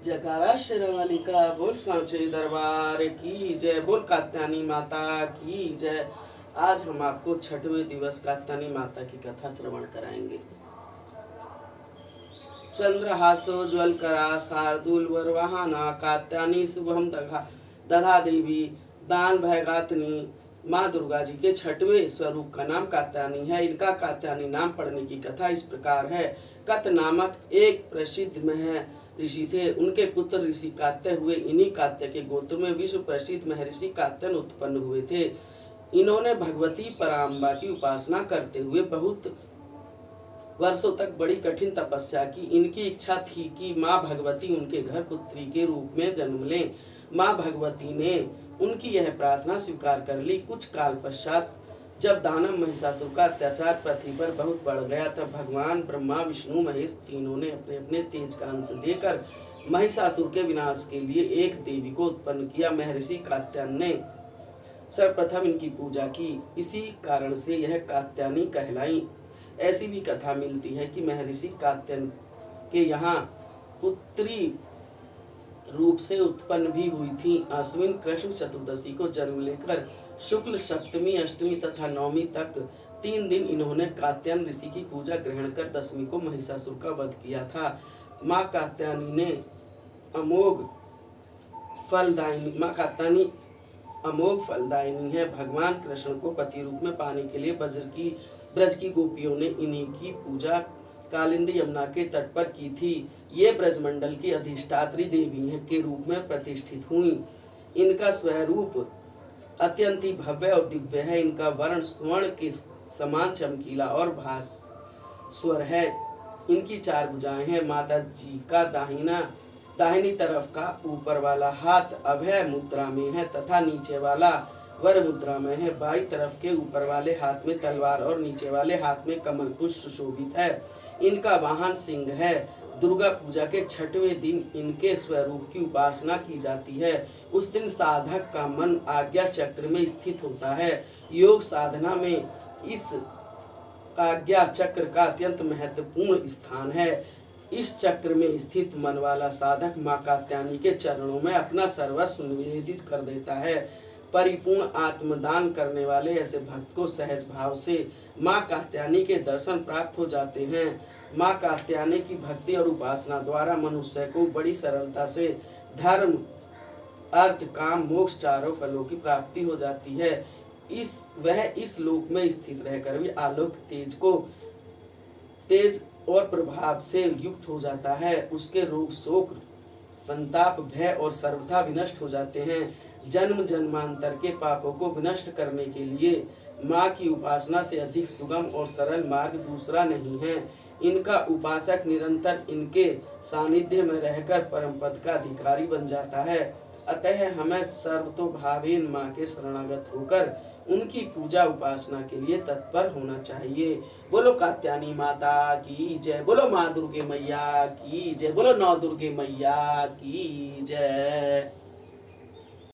जयकारा शेरवाली का, बोल सांचे दरबार की जय, बोल कात्यायनी माता की जय। आज हम आपको छठवें दिवस कात्यायनी माता की कथा श्रवण कराएंगे। चंद्रहासोज्वल करा शार्दूल वरवाहना, कात्यायनी शुभम दधा देवी दान भयगातनी। माँ दुर्गा जी के छठवें स्वरूप का नाम कात्यायनी है। इनका कात्यायनी नाम पढ़ने की कथा इस प्रकार है। कत नामक एक प्रसिद्ध मह ऋषि थे। उनके पुत्र ऋषि कात्य हुए। इन्हीं कात्य के गोत्र में विश्व प्रसिद्ध महर्षि कात्यन उत्पन्न हुए थे। इन्होंने भगवती पराम्बा की उपासना करते हुए बहुत वर्षों तक बड़ी कठिन तपस्या की। इनकी इच्छा थी कि माँ भगवती उनके घर पुत्री के रूप में जन्म लें। माँ भगवती ने उनकी यह प्रार्थना स्वीकार कर ली। कुछ काल पश्चात जब दानव महिषासुर का अत्याचार पृथ्वी पर बहुत बढ़ गया, तब भगवान ब्रह्मा विष्णु महेश तीनों ने अपने अपने तेज का अंश देकर महिषासुर के विनाश के लिए एक देवी को उत्पन्न किया। महर्षि कात्यायन ने सर्वप्रथम इनकी पूजा की। इसी कारण से यह कात्यायनी कहलाई। ऐसी भी कथा मिलती है कि महर्षि कात्यायन के यहाँ पुत्री रूप से उत्पन्न भी हुई थी। अश्विन कृष्ण चतुर्दशी को जन्म लेकर शुक्ल सप्तमी अष्टमी तथा नवमी तक 3 दिन इन्होंने कात्यायन ऋषि की पूजा ग्रहण कर दशमी को महिषासुर का वध किया था। माँ कात्यायनी अमोघ फलदायिनी है। भगवान कृष्ण को पति रूप में पाने के लिए ब्रज की गोपियों ने इन्हीं की पूजा कालिंदी यमुना के तट पर की थी। ये ब्रजमंडल की अधिष्ठात्री देवी के रूप में प्रतिष्ठित हुई। इनका स्वरूप अत्यंत ही भव्य और दिव्य है। इनका वर्ण स्वर्ण के समान चमकीला और भास्वर है। इनकी 4 भुजाएं हैं। माता जी का दाहिनी तरफ का ऊपर वाला हाथ अभय मुद्रा में है तथा नीचे वाला वर मुद्रा में है। बाई तरफ के ऊपर वाले हाथ में तलवार और नीचे वाले हाथ में कमल पुष्प सुशोभित है। इनका वाहन सिंह है। दुर्गा पूजा के 6वें दिन इनके स्वरूप की उपासना की जाती है। उस दिन साधक का मन आज्ञा चक्र में स्थित होता है। योग साधना में इस आज्ञा चक्र का अत्यंत महत्वपूर्ण स्थान है। इस चक्र में स्थित मन वाला साधक माँ कात्यायनी के चरणों में अपना सर्वस्व निवेदित कर देता है। परिपूर्ण आत्मदान करने वाले ऐसे भक्त को सहज भाव से माँ कात्यायनी के दर्शन प्राप्त हो जाते हैं। माँ कात्यायनी की भक्ति और उपासना द्वारा मनुष्य को बड़ी सरलता से धर्म अर्थ काम मोक्ष चारों फलों की प्राप्ति हो जाती है। वह इस लोक में स्थित रहकर भी आलोक तेज और प्रभाव से युक्त हो जाता है। उसके रोग शोक संताप भय और सर्वथा विनष्ट हो जाते हैं। जन्म जन्मांतर के पापों को विनष्ट करने के लिए माँ की उपासना से अधिक सुगम और सरल मार्ग दूसरा नहीं है। इनका उपासक निरंतर इनके सानिध्य में रहकर परम पद का अधिकारी बन जाता है। अतः हमें सर्वतोभावेन माँ के शरणागत होकर उनकी पूजा उपासना के लिए तत्पर होना चाहिए। बोलो कात्यायनी माता की जय, बोलो माँ दुर्गे मैया की जय, बोलो 9 दुर्गे मैया की जय।